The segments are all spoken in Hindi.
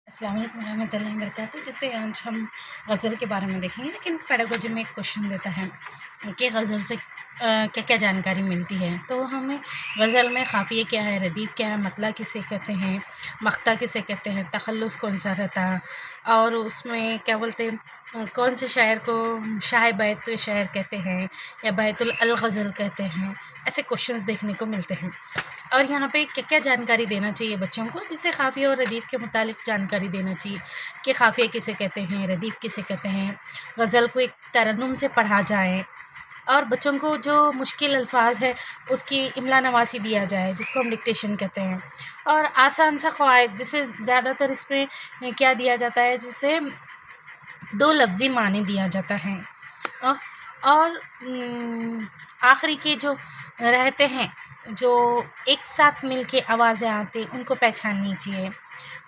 अस्सलाम वालेकुम रहमतुल्लाहि व बरकातहू। जिससे आज हम गज़ल के बारे में देखेंगे, लेकिन पेडागोजी में एक क्वेश्चन देता है कि गज़ल से क्या क्या जानकारी मिलती है। तो हमें गज़ल में क़ाफ़िया क्या है, रदीफ़ क्या है, मतला किसे कहते हैं, मक़ता किसे कहते हैं, तख़ल्लुस कौन सा रहता है, और उसमें क्या बोलते हैं, कौन से शायर को शाह बैत शायर कहते हैं या बैतुल अल गज़ल कहते हैं। ऐसे क्वेश्चंस देखने को मिलते हैं और यहाँ पे क्या क्या जानकारी देना चाहिए बच्चों को, जिससे क़ाफ़िया और रदीफ़ के मुतालिक जानकारी देना चाहिए कि क़ाफ़िया किसे कहते हैं, रदीफ़ किसे कहते हैं। गज़ल को एक तरन्नुम से पढ़ा जाए और बच्चों को जो मुश्किल अल्फाज है उसकी इमला नवासी दिया जाए, जिसको हम डिक्टेशन कहते हैं। और आसान सा क़वाइद, जिसे ज़्यादातर इसमें क्या दिया जाता है, जिसे दो लफ्ज़ी मानी दिया जाता है। और आखिरी के जो रहते हैं, जो एक साथ मिल के आवाज़ें आती उनको पहचाननी चाहिए,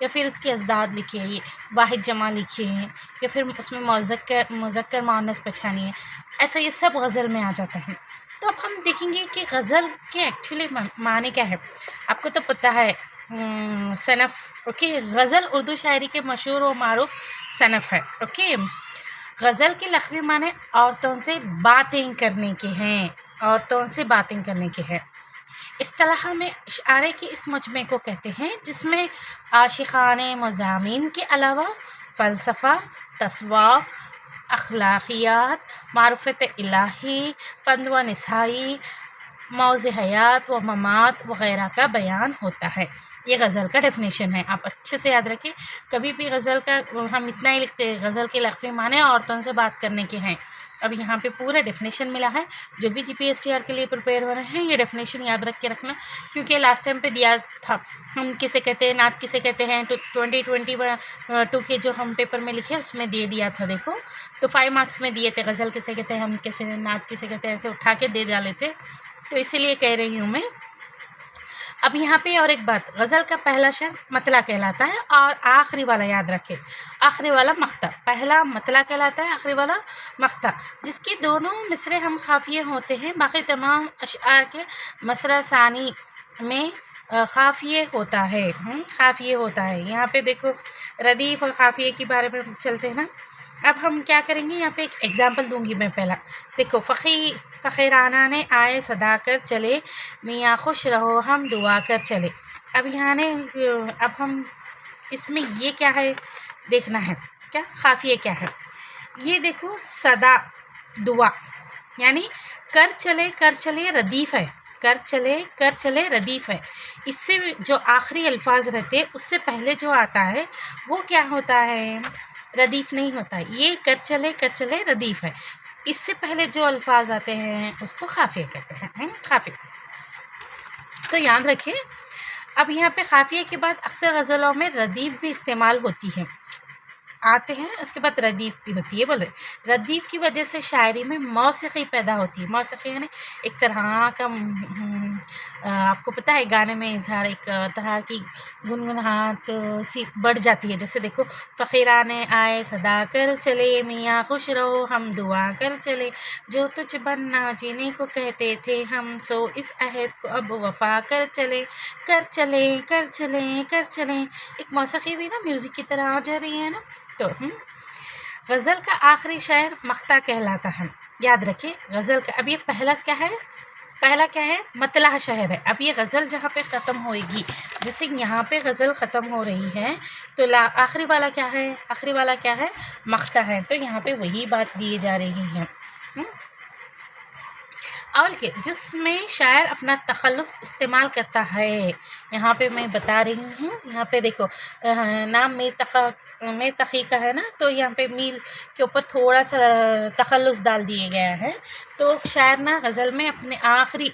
या फिर उसके अज़दाद लिखिए, वाहिद जमा लिखिए, या फिर उसमें मुज़क्कर मुअन्नस पहचानिए। ऐसा ये सब गज़ल में आ जाता है। तो अब हम देखेंगे कि गज़ल के एक्चुअली माने क्या है। आपको तो पता है सनफ़, ओके। गज़ल उर्दू शायरी के मशहूर और मारूफ़ सनफ़ है, ओके। गज़ल के लफ़्ज़ी माने औरतों से बातें करने के हैं, औरतों से बातें करने के हैं। इस्तिलाह में इशारे के इस मजमे को कहते हैं जिसमें आशिक़ाने मज़ामीन के अलावा फ़लसफ़ा, तसव्वुफ़, अख़लाक़ियात, मारिफ़त इलाही, पंद व निसाई, मौज़ हयात व ममात वग़ैरह का बयान होता है। ये गज़ल का डेफिनेशन है, आप अच्छे से याद रखें। कभी भी गज़ल का हम इतना ही लिखते हैं, गज़ल के लफ़्ज़ी माने औरतों से बात करने के हैं। अब यहाँ पे पूरा डेफिनेशन मिला है। जो भी GPSTR के लिए प्रिपेयर हो रहे हैं, ये डेफिनेशन याद रख के रखना, क्योंकि लास्ट टाइम पे दिया था हम किसे कहते हैं, नात किसे कहते हैं। 2022 के जो हम पेपर में लिखे उसमें दे दिया था, देखो। तो 5 मार्क्स में दिए थे, गज़ल किसे कहते हैं, हम किसे, नात किसे कहते हैं, ऐसे उठा के दे डाले थे। तो इसीलिए कह रही हूँ मैं। अब यहाँ पे और एक बात, गज़ल का पहला शेर मतला कहलाता है और आखिरी वाला याद रखें, आखिरी वाला मक़ता। पहला मतला कहलाता है, आखिरी वाला मक़ता, जिसके दोनों मिसरे हम क़ाफ़िये होते हैं। बाकी तमाम अशआर के मसरा सानी में क़ाफ़िये होता है, क़ाफ़िये होता है। यहाँ पे देखो रदीफ़ और क़ाफ़िये के बारे में चलते हैं ना। अब हम क्या करेंगे, यहाँ पे एक एग्ज़ाम्पल दूंगी मैं। पहला देखो, फ़क़ीराना ने आए सदा कर चले, मियाँ खुश रहो हम दुआ कर चले। अब यहाँ ने अब हम इसमें ये क्या है देखना है, क्या क़ाफ़िया क्या है। ये देखो, सदा दुआ यानी कर चले रदीफ़ है, कर चले रदीफ़ है। इससे जो आखिरी अल्फाज रहते हैं उससे पहले जो आता है वो क्या होता है, रदीफ़ नहीं होता। ये कर चले रदीफ़ है। इससे पहले जो अल्फाज आते हैं उसको क़ाफ़िया कहते हैं, क़ाफ़िया। तो याद रखें। अब यहाँ पे क़ाफ़िया के बाद अक्सर गज़लों में रदीफ़ भी इस्तेमाल होती है, आते हैं। उसके बाद रदीफ़ भी होती है। बोले रदीफ़ की वजह से शायरी में मौसीक़ी पैदा होती है। मौसीक़ी यानी एक तरह का आपको पता है, गाने में इज़हार एक तरह की गुनगुनाहट सी बढ़ जाती है। जैसे देखो, फ़क़ीराने आए सदा कर चले, मियाँ खुश रहो हम दुआ कर चले, जो तुझ बनना जीने को कहते थे हम, सो इस अहद को अब वफ़ा कर चले, कर चले कर चले कर चले। एक मौसीक़ी भी ना म्यूज़िक की तरह आ जा रही है ना। तो गज़ल का आखिरी शायर मक़ता कहलाता है, याद रखिए। गज़ल का अब ये पहला क्या है, पहला क्या है, मतला शायर है। अब ये गज़ल जहाँ पे ख़त्म होएगी, जैसे यहाँ पे गज़ल ख़त्म हो रही है, तो आखिरी वाला क्या है, आखिरी वाला क्या है, मक़ता है। तो यहाँ पे वही बात दी जा रही है। और जिसमें शायर अपना तख़ल्लुस इस्तेमाल करता है, यहाँ पे मैं बता रही हूँ। यहाँ पे देखो, नाम मीर तक़ी का है ना, तो यहाँ पे मीर के ऊपर थोड़ा सा तख़ल्लुस डाल दिया गया है। तो शायर ना गज़ल में अपने आखिरी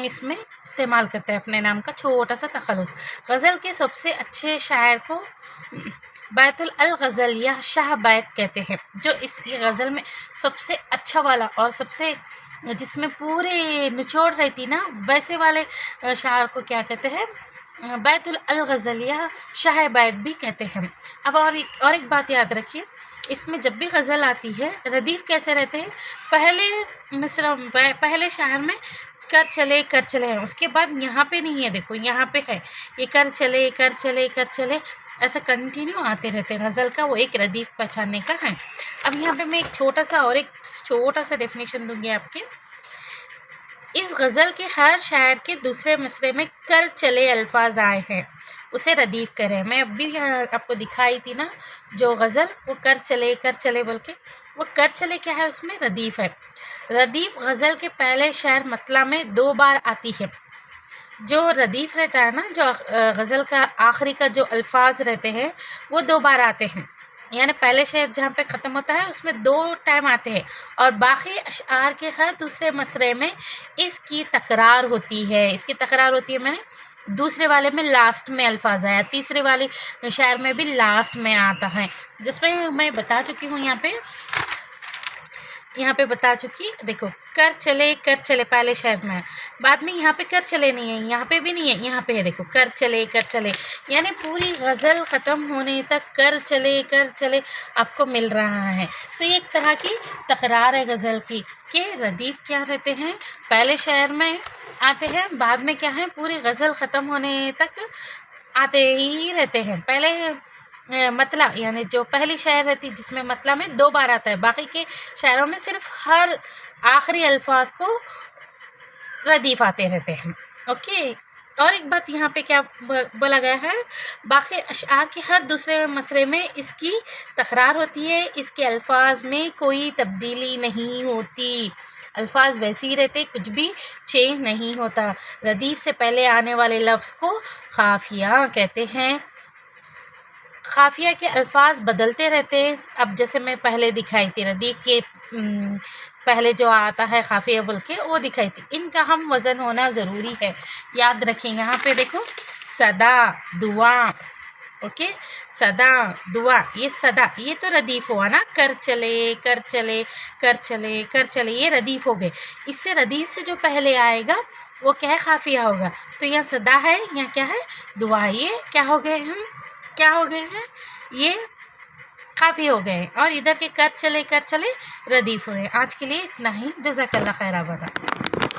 इसमें इस्तेमाल करता है अपने नाम का छोटा सा तख़ल्लुस। गज़ल के सबसे अच्छे शायर को बैतुल अल गज़ल या शाह बैत कहते हैं। जो इस ये गज़ल में सबसे अच्छा वाला और सबसे जिसमें पूरे निचोड़ रहती ना, वैसे वाले शायर को क्या कहते हैं, बैतुल अल गज़ल या शाह बैत भी कहते हैं। अब और एक बात याद रखिए, इसमें जब भी गज़ल आती है रदीफ़ कैसे रहते हैं, पहले मिसरा पहले शायर में कर चले हैं, उसके बाद यहाँ पे नहीं है। देखो यहाँ पे है ये कर चले ऐसा कंटिन्यू आते रहते हैं। गज़ल का वो एक रदीफ़ पहचानने का है। अब यहाँ पे मैं एक छोटा सा डेफिनेशन दूँगी आपके। इस गज़ल के हर शायर के दूसरे मिसरे में कर चले अल्फाज आए हैं, उसे रदीफ़ करें। मैं अभी आपको दिखाई थी ना जो गज़ल, वो कर चले बोल के, वो कर चले क्या है, उसमें रदीफ़ है। रदीफ़ गज़ल के पहले शायर मतला में 2 बार आती है। जो रदीफ़ रहता है ना, जो गज़ल का आखिरी का जो अल्फाज रहते हैं वो 2 बार आते हैं, यानी पहले शेर जहाँ पे ख़त्म होता है उसमें 2 टाइम आते हैं, और बाकी अशआर के हर दूसरे मसरे में इसकी तकरार होती है। मैंने दूसरे वाले में लास्ट में अल्फाज आया, तीसरे वाले शायर में भी लास्ट में आता है, जिसमें मैं बता चुकी हूँ यहाँ पे बता चुकी। देखो, कर चले पहले शेर में, बाद में यहाँ पे कर चले नहीं है, यहाँ पे भी नहीं है, यहाँ पे है। देखो, कर चले, यानी पूरी गज़ल ख़त्म होने तक कर चले आपको मिल रहा है। तो ये एक तरह की तकरार है गज़ल की, कि रदीफ़ क्या रहते हैं, पहले शेर में आते हैं, बाद में क्या है, पूरी गज़ल ख़त्म होने तक आते ही रहते हैं। पहले मतला यानी जो पहली शायर रहती जिसमें मतला में 2 बार आता है, बाकी के शायरों में सिर्फ हर आखिरी अल्फाज को रदीफ़ आते रहते हैं। ओके। और एक बात यहाँ पे क्या बोला गया है, बाकी अशआर के हर दूसरे मसरे में इसकी तकरार होती है, इसके अल्फाज में कोई तब्दीली नहीं होती, अल्फाज वैसे ही रहते, कुछ भी चेंज नहीं होता। रदीफ़ से पहले आने वाले लफ्ज़ को काफ़िया कहते हैं। काफ़िया के अल्फाज बदलते रहते हैं। अब जैसे मैं पहले दिखाई थी, रदीफ़ के पहले जो आता है काफ़िया बोल के, वो दिखाई थी। इनका हम वज़न होना ज़रूरी है, याद रखें। यहाँ पे देखो, सदा, दुआ, ओके, सदा, दुआ, ये सदा, ये तो रदीफ़ हुआ ना, कर चले, ये रदीफ़ हो गए। इससे रदीफ़ से जो पहले आएगा वो क्या है, काफ़िया होगा। तो यहाँ सदा है, यहाँ क्या है, दुआ। ये क्या हो गए हैं, ये काफ़ी हो गए हैं। और इधर के कर चले रदीफ़ हुए। आज के लिए इतना ही। जज़ाकल्लाह खैर आबादा।